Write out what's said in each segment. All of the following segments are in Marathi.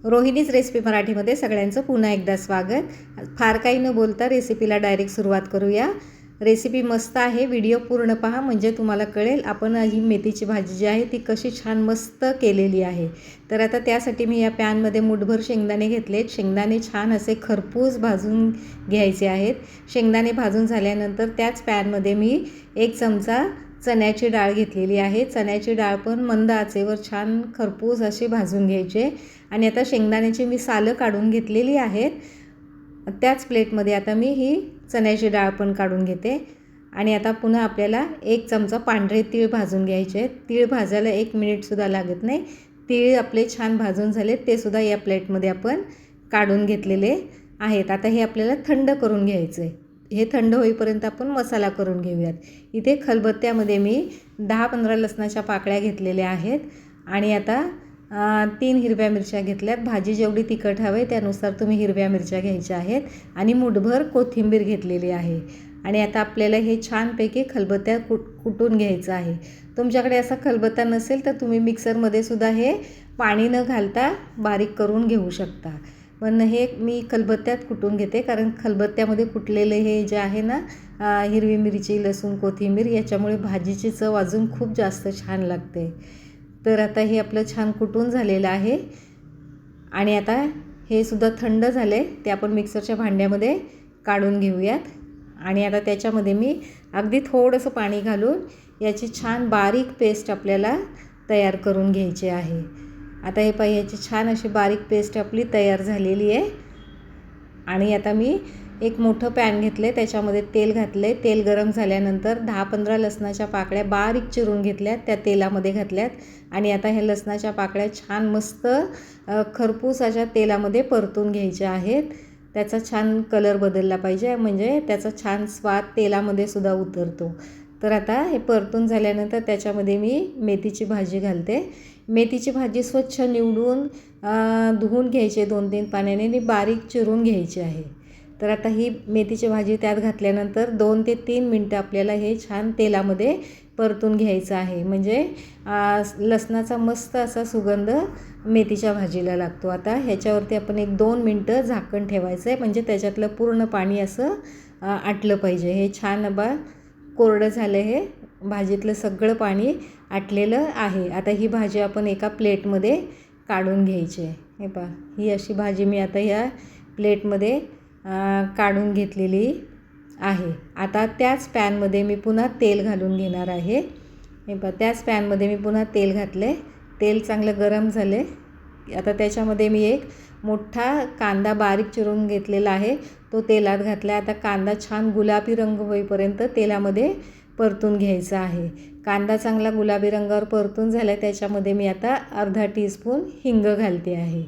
रोहिणीज रेसिपी मराठीमध्ये सगळ्यांचं पुन्हा एकदा स्वागत. फार काही न बोलता रेसिपीला डायरेक्ट सुरुवात करूया. रेसिपी मस्त आहे, व्हिडिओ पूर्ण पहा म्हणजे तुम्हाला कळेल आपण ही मेथीची भाजी जी आहे ती कशी छान मस्त केलेली आहे. तर आता त्यासाठी मी या पॅनमध्ये मुठभर शेंगदाणे घेतलेत. शेंगदाणे छान असे खरपूस भाजून घ्यायचे आहेत. शेंगदाणे भाजून झाल्यानंतर त्याच पॅनमध्ये मी 1 चमचा चण्याची डाळ घेतलेली आहे. चण्याची डाळ पण मंद आचेवर छान खरपूस अशी भाजून घ्यायचे. आणि आता शेंगदाण्याची मी सालं काढून घेतलेली आहेत. त्याच प्लेटमध्ये आता मी ही चण्याची डाळ पण काढून घेते. आणि आता पुन्हा आपल्याला 1 चमचा पांढरे तीळ भाजून घ्यायचे. तीळ भाजायला 1 मिनिटसुद्धा लागत नाही. तीळ आपले छान भाजून झाले, ते सुद्धा या प्लेटमध्ये आपण काढून घेतलेले आहेत. आता हे आपल्याला थंड करून घ्यायचं आहे. हे थंड होईपर्यंत आपण मसाला करून घेऊयात. इथे खलबत्त्यामध्ये मी 10-15 लसणाच्या पाकळ्या घेतलेल्या आहेत. आणि आता 3 हिरव्या मिरच्या घेतल्यात. भाजी जेवढी तिखट हवे त्यानुसार तुम्ही हिरव्या मिरच्या घ्यायच्या आहेत. आणि मुठभर कोथिंबीर घेतलेली आहे. आणि आता आपल्याला हे छानपैकी खलबत्त्यात कुटून घ्यायचं आहे. तुमच्याकडे असा खलबत्ता नसेल तर तुम्ही मिक्सरमध्ये सुद्धा हे पाणी न घालता बारीक करून घेऊ शकता. पण हे मी खलबत्त्यात कुटून घेते, कारण खलबत्त्यामध्ये कुटलेले हे जे आहे ना हिरवी मिरची, लसूण, कोथिंबीर, याच्यामुळे भाजीची चव अजून खूप जास्त छान लागते. तर आता हे आपलं छान कुटून झालेलं आहे. आणि आता हे सुद्धा थंड झाले, ते आपण मिक्सरच्या भांड्यामध्ये काढून घेऊयात. आणि आता त्याच्यामध्ये मी अगदी थोडंसं पाणी घालून याची छान बारीक पेस्ट आपल्याला तयार करून घ्यायची आहे. आता हे पाहिजे, याची छान अशी बारीक पेस्ट आपली तयार झालेली आहे. आणि आता मी एक मोठं पॅन घेतले, त्याच्यामध्ये तेल घातले. तेल गरम झाल्यानंतर 10-15 लसणाच्या पाकळ्या बारीक चिरून घेतल्यात, त्या तेलामध्ये घातल्यात. आणि आता ह्या लसणाच्या पाकळ्या छान मस्त खरपूस अशा तेलामध्ये परतून घ्यायच्या आहेत. त्याचा छान कलर बदलला पाहिजे, म्हणजे त्याचा छान स्वाद तेलामध्ये सुद्धा उतरतो. तर आता हे परतून झाल्यानंतर त्याच्यामध्ये मी मेथीची भाजी घालते. मेथीची भाजी स्वच्छ निवडून धुवून घ्यायची 2-3 पाण्याने आणि बारीक चिरून घ्यायची आहे. तर आता ही मेथीची भाजी त्यात घातल्यानंतर 2 ते 3 मिनटं आपल्याला हे छान तेलामध्ये परतून घ्यायचं आहे. म्हणजे लसणाचा मस्त असा सुगंध मेथीच्या भाजीला लागतो. आता ह्याच्यावरती आपण 1-2 मिनटं झाकण ठेवायचं आहे, म्हणजे त्याच्यातलं पूर्ण पाणी असं आटलं पाहिजे. हे छान कोरडं झालं, हे भाजीतलं सगळं पाणी आटलेलं आहे. आता ही भाजी आपण एका प्लेटमध्ये काढून घ्यायची आहे. हे पहा, ही अशी भाजी मी आता ह्या प्लेटमध्ये काढून घेतलेली आहे. आता त्याच पॅनमध्ये मी पुन्हा तेल घालून घेणार आहे. हे पहा, त्याच पॅनमध्ये मी पुन्हा तेल घातले. तेल चांगलं गरम झाले. आता त्याच्यामध्ये मी एक मोठा कांदा बारीक चिरून घेतलेला आहे, तो तेलात घातला. आता कांदा छान गुलाबी रंग होईपर्यंत तेलामध्ये परतून घ्यायचा आहे. कांदा चांगला गुलाबी रंगावर परतून झाला, त्याच्यामध्ये मी आता अर्धा टीस्पून हिंग घालते आहे.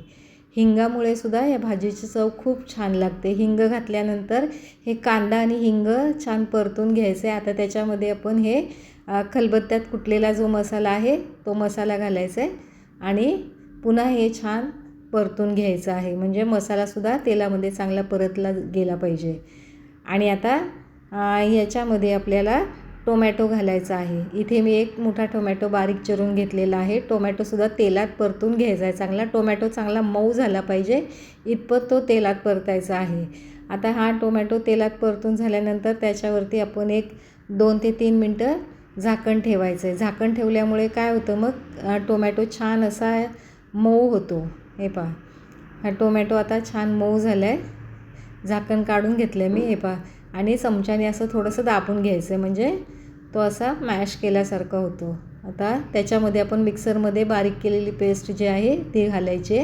हिंगामुळे सुद्धा या भाजीची चव खूप छान लागते. हिंग घातल्यानंतर हे कांदा आणि हिंग छान परतून घ्यायचं आहे. आता त्याच्यामध्ये आपण हे खलबत्त्यात कुटलेला जो मसाला आहे तो मसाला घालायचा आहे. आणि पुन्हा हे छान परतून घ्यायचं आहे, म्हणजे मसालासुद्धा तेलामध्ये चांगला परतला गेला पाहिजे. आणि आता याच्यामध्ये आपल्याला टोमॅटो घालायचा आहे. इथे मी एक मोठा टोमॅटो बारीक चिरून घेतलेला आहे. टोमॅटोसुद्धा तेलात परतून घ्यायचा आहे. चांगला टोमॅटो चांगला मऊ झाला पाहिजे इतपत तो तेलात परतायचा आहे. आता हा टोमॅटो तेलात परतून झाल्यानंतर त्याच्यावरती आपण 2 ते 3 मिनटं झाकण ठेवायचं आहे. झाकण ठेवल्यामुळे काय होतं, मग टोमॅटो छान असा मऊ होतो. हे पहा, हा टोमॅटो आता छान मऊ झाला आहे. झाकण काढून घेतलं आहे मी. हे पहा, आणि चमच्याने असं थोडंसं दाबून घ्यायचं आहे, म्हणजे तो असा मॅश केल्यासारखा होतो. आता त्याच्यामध्ये आपण मिक्सरमध्ये बारीक केलेली पेस्ट जी आहे ती घालायची.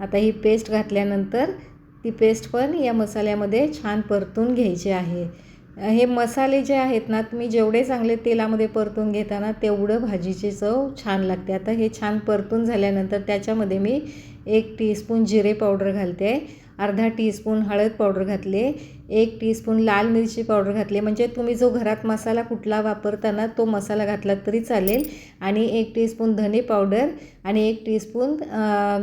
आता ही पेस्ट घातल्यानंतर ती पेस्ट पण या मसाल्यामध्ये छान परतून घ्यायची आहे. हे मसाले जे आहेत ना, तुम्ही जेवढे चांगले तेलामध्ये परतून घेताना तेवढं भाजीची चव छान लागते. आता हे छान परतून झाल्यानंतर त्याच्यामध्ये मी 1 टीस्पून जिरे पावडर घालते, अर्धा टीस्पून हळद पावडर घातले, 1 टीस्पून लाल मिरची पावडर घातली, म्हणजे तुम्ही जो घरात मसाला कुठला वापरताना तो मसाला घातला तरी चालेल. आणि 1 टीस्पून धने पावडर आणि 1 टीस्पून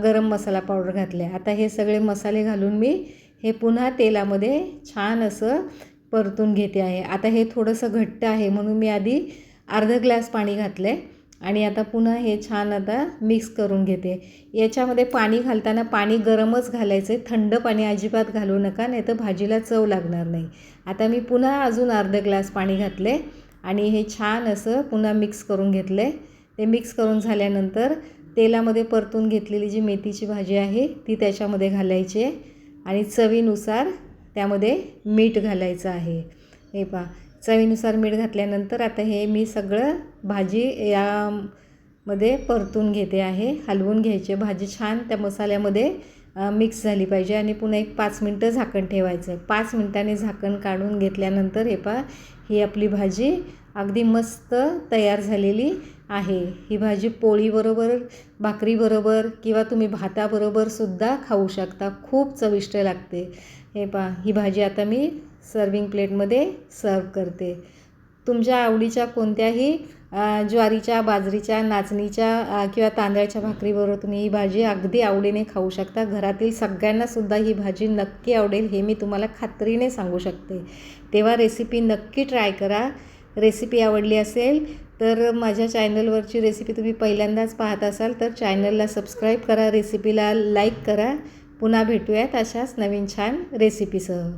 गरम मसाला पावडर घातले. आता हे सगळे मसाले घालून मी हे पुन्हा तेलामध्ये छान असं परतून घेते आहे. आता हे थोडंसं घट्ट आहे म्हणून मी आधी अर्धा ग्लास पाणी घातलं आहे. आणि आता पुन्हा हे छान आता मिक्स करून घेते. याच्यामध्ये पाणी घालताना पाणी गरमच घालायचं आहे, थंड पाणी अजिबात घालू नका, नाही तर भाजीला चव लागणार नाही. आता मी पुन्हा अजून अर्धा ग्लास पाणी घातले आणि हे छान असं पुन्हा मिक्स करून घेतले. ते मिक्स करून झाल्यानंतर तेलामध्ये परतून घेतलेली जी मेथीची भाजी आहे ती त्याच्यामध्ये घालायची आहे आणि चवीनुसार त्यामध्ये मीठ घालायचं आहे. हे पहा, चवीनुसार मीठ घातल्यानंतर आता हे मी सगळं भाजी यामध्ये परतून घेते आहे. हलवून घ्यायचे. भाजी छान त्या मसाल्यामध्ये मिक्स झाली पाहिजे आणि पुन्हा एक 5 मिनटं झाकण ठेवायचं आहे. 5 मिनटांनी झाकण काढून घेतल्यानंतर हे पहा, ही आपली भाजी अगदी मस्त तयार झालेली आहे. ही भाजी पोळीबरोबर, भाकरीबरोबर किंवा तुम्ही भाताबरोबरसुद्धा खाऊ शकता. खूप चविष्ट लागते. हे पहा, ही भाजी आता मी सर्विंग प्लेटमध्ये सर्व करते. तुमच्या आवडीच्या कोणत्याही ज्वारीच्या, बाजरीच्या, नाचणीच्या किंवा तांदळाच्या भाकरीबरोबर तुम्ही ही भाजी अगदी आवडीने खाऊ शकता. घरातील सगळ्यांनासुद्धा ही भाजी नक्की आवडेल हे मी तुम्हाला खात्रीने सांगू शकते. तेव्हा रेसिपी नक्की ट्राय करा. रेसिपी आवडली असेल तर माझ्या चॅनलवरची रेसिपी तुम्ही पहिल्यांदाच पाहत असाल तर चॅनलला सबस्क्राईब करा, रेसिपीला लाईक करा. पुन्हा भेटूयात अशाच नवीन छान रेसिपीसह.